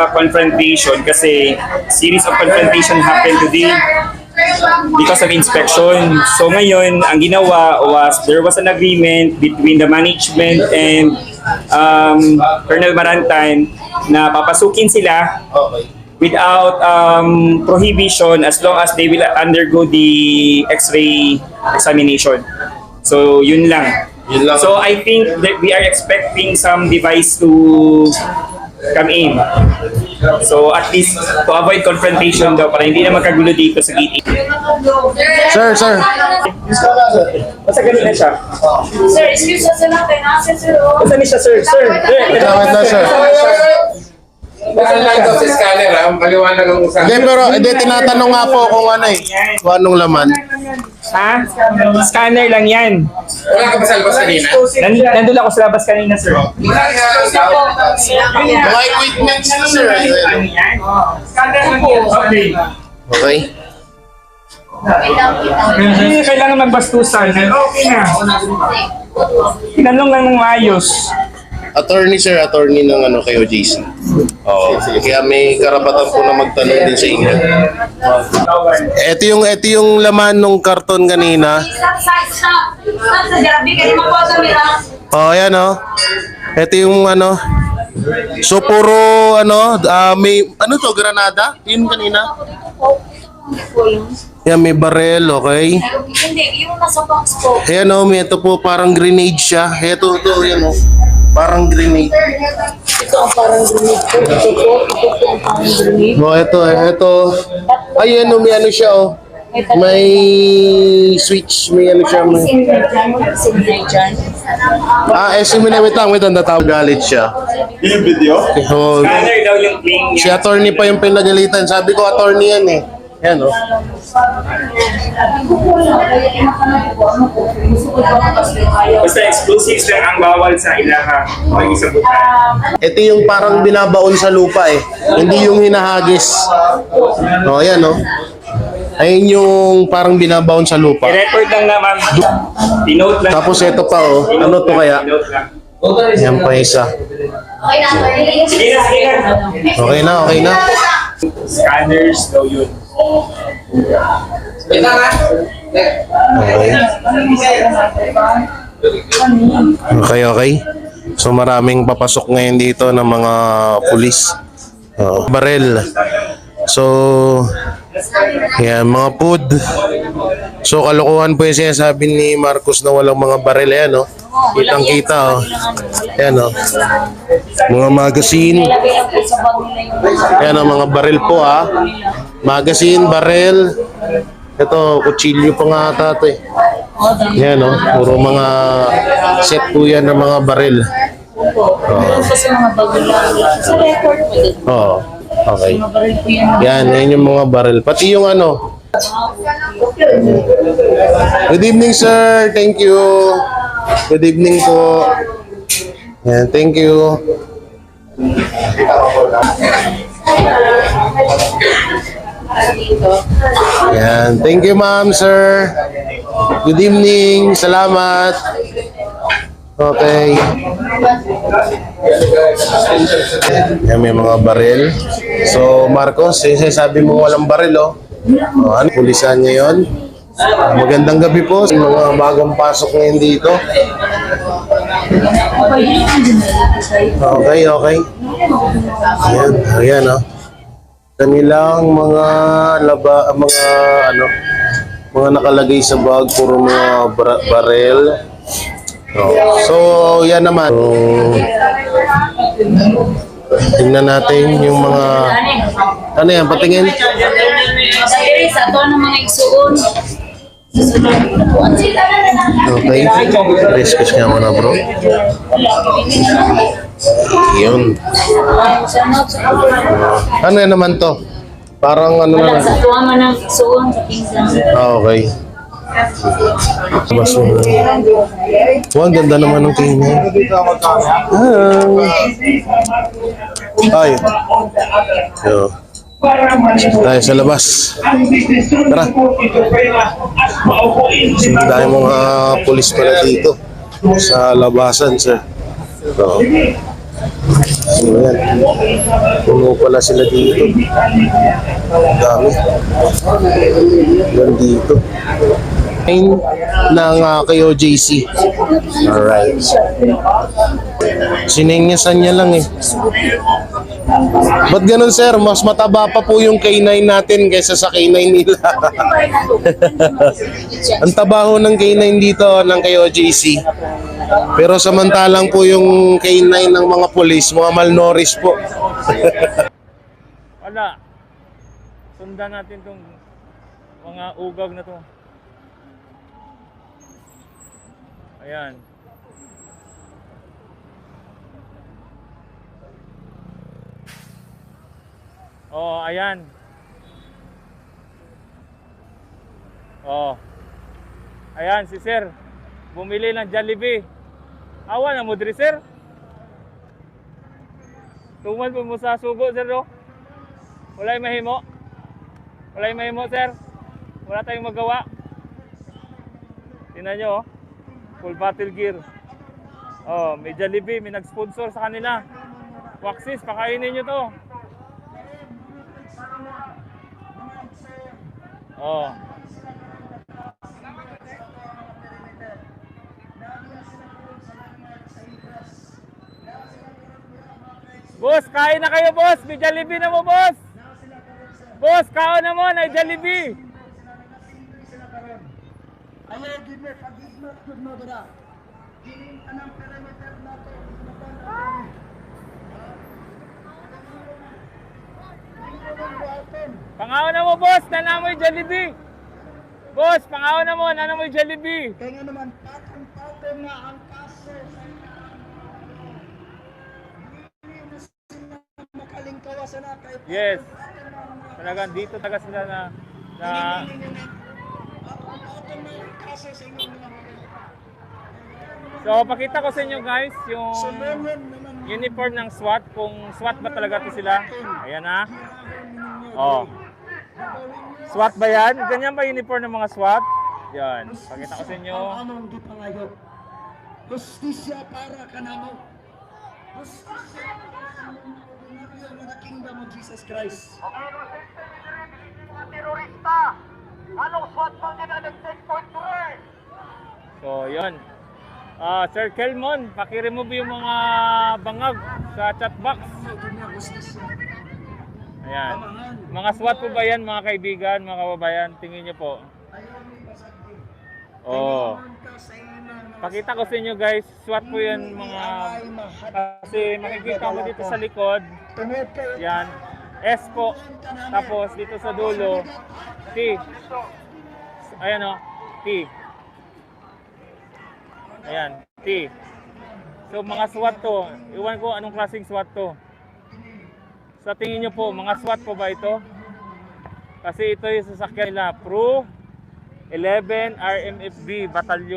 confrontation kasi series of confrontation happened today because of inspection. So ngayon, ang ginawa was there was an agreement between the management and Colonel Marantan na papasukin sila without prohibition as long as they will undergo the X-ray examination. So yun lang. So I think that we are expecting some device to come in. So at least to avoid confrontation daw para hindi na magkagulo dito sa gate 8. Sir. Basta ganun na siya. Sir, excuse us lang kayo na sir. Basta niya siya, sir. Wait lang, sir. Bakit lang ito sa scanner ha? Maliwanag ang usapan. Hindi, pero tinatanong nga po kung ano kung anong laman. Ha? Scanner lang yan. Wala ka ba sa labas kanina? Nandun ako sa labas kanina, sir. Mga equipments na, sir. Scanner lang yan. Okay. Okay. Hindi kailangan magbastusan. Okay na. Tinanong lang ng maayos. Attorney ng kay OJC. Oo. Kaya may karapatan po na magtanong din sa inyo. Ito yung laman ng karton kanina. Stop. Sa grabe kayo mapoto nila. Oh, ayan oh. Ito yung So puro may to, granada? Yun kanina. Yan, may barel, okay? Hindi, yung nasa box po. Ayan oh, ito po parang grenade siya. Ito, yan oh. Parang grenade. Ito ang parang grenade po. Ito ang parang grenade. Oh, ito. Ayan oh, may siya oh. May switch, may siya. Sinay dyan. Wait lang, natawag galit siya. Yung video? Oh, Scanner daw yung ping si attorney pa yung pinagalitan. Sabi ko, attorney yan eh. Yan oh. Basta explosives lang ang bawal sa ilaha. O isabutan. Ito yung parang binabaon sa lupa eh. Hindi yung hinahagis. Oh, yan oh. Ayun yung parang binabaon sa lupa. I-record lang naman. Denote lang. Tapos ito pa oh. Ano to kaya? Denote lang. Yan pa isa. Okay na. Sige na. Okay na. Scanners daw yun. Ito nga. Okay. So maraming papasok ngayon dito ng mga pulis. Barel. So, yan, mga food. So, kalokohan po yung sinasabi ni Marcos na walang mga barel. Ayan, oh. Kitang-kita, oh. Ayan, oh. Mga magazine. Ayan, oh, mga barel po, ah. Magazine, barel. Ito, kutsilyo pa nga ata ito, eh. Ayan, oh. Puro mga set po yan ng mga barel. Oo. Okay. Yan yung mga barrel. Pati yung Good evening, sir. Thank you. Good evening po. Yan, thank you. Yan, thank you, ma'am, sir. Good evening. Salamat. Okay. Yan, may mga baril. So, Marcos, sabi mo walang baril, oh. Pulisan niya yun. Magandang gabi po sa mga bagong pasok ngayon dito. Okay. Ayan, oh. Kanilang mga mga nakalagay sa bag, puro mga baril. So, yan naman. So, tingnan natin yung mga yan, patingin. Sa ito ng mga igsuon. Okay. Rescue nga muna, bro. Yun. Ano yan naman to? Parang ano Wala na. sa tuwa man ng igsuon sa pinggan. Okay. Mas ang ganda naman ng kanya. Ay. Yo. Tayo sa labas. Tara. Dahil mga pulis pala dito sa labasan, sir. So, Ayan. Puno pala sila dito. Dami. Yan dito. Ng KOJC. Alright. Sinenyasan niya lang eh. Ba't ganun sir? Mas mataba pa po yung K9 natin kaysa sa K9 nila. Ang tabaho ng K9 dito ng KOJC. Pero samantalang po yung K9 ng mga pulis, mga malnourished po. Wala. Sundan natin tong mga ugag na to. Ayan. Oh, ayan. Oh. Ayan si Sir. Bumili ng Jollibee. Awa na mo diri, Sir. Tuman po mo sa sugo, Sir, no? Wala'y mahimo. Wala'y mahimo, Sir. Wala tayong magawa. Tingnan nyo, oh. Full battle gear. Oh, may Jollibee, may nag-sponsor sa kanila. Waxis, pakainin nyo to. Oh. Boss, kain na kayo, boss. May Jollibee na mo, boss. Boss, kaon na mo, na Jollibee. Pangaon na mo, boss. Nanamoy Jollibee. Boss, pangaon na mo. Nanamoy Jollibee. Kaya nga naman, patong-patong nga ang kaso. Hindi na sila makalingkawasan na kahit Yes. Talagang dito taga sila na patong-patong na ang kaso sa inyong mga So, pakita ko sa inyo guys yung sumunod naman. uniform ng SWAT, kung SWAT ba talaga to sila. Ayan ha. Oh. SWAT ba yan? Ganyan ba uniform ng mga SWAT? Yan. Pakita ko sa inyo. Ang among gipangayo. Justisya para kanamo. Justisya para sa mga kingdom of Jesus Christ. Terorista! Anong SWAT bang nag-take point to her? So, yun. Sir Kelmon, pakiremove yung mga bangag sa chat box. Ayan. Mga SWAT po ba yan, mga kaibigan, mga kababayan? Tingin nyo po. Oh. Pakita ko sa inyo guys, SWAT po yan mga... Kasi makikita mo dito sa likod. Yan. S po. Tapos dito sa dulo, T. Ayan o, T. Ayan, T. So mga SWAT to. Iwan ko anong klaseng SWAT to. Sa tingin nyo po, mga SWAT po ba ito? Kasi ito yung sasakyan nila, Pro 11 RMFB Batalyon.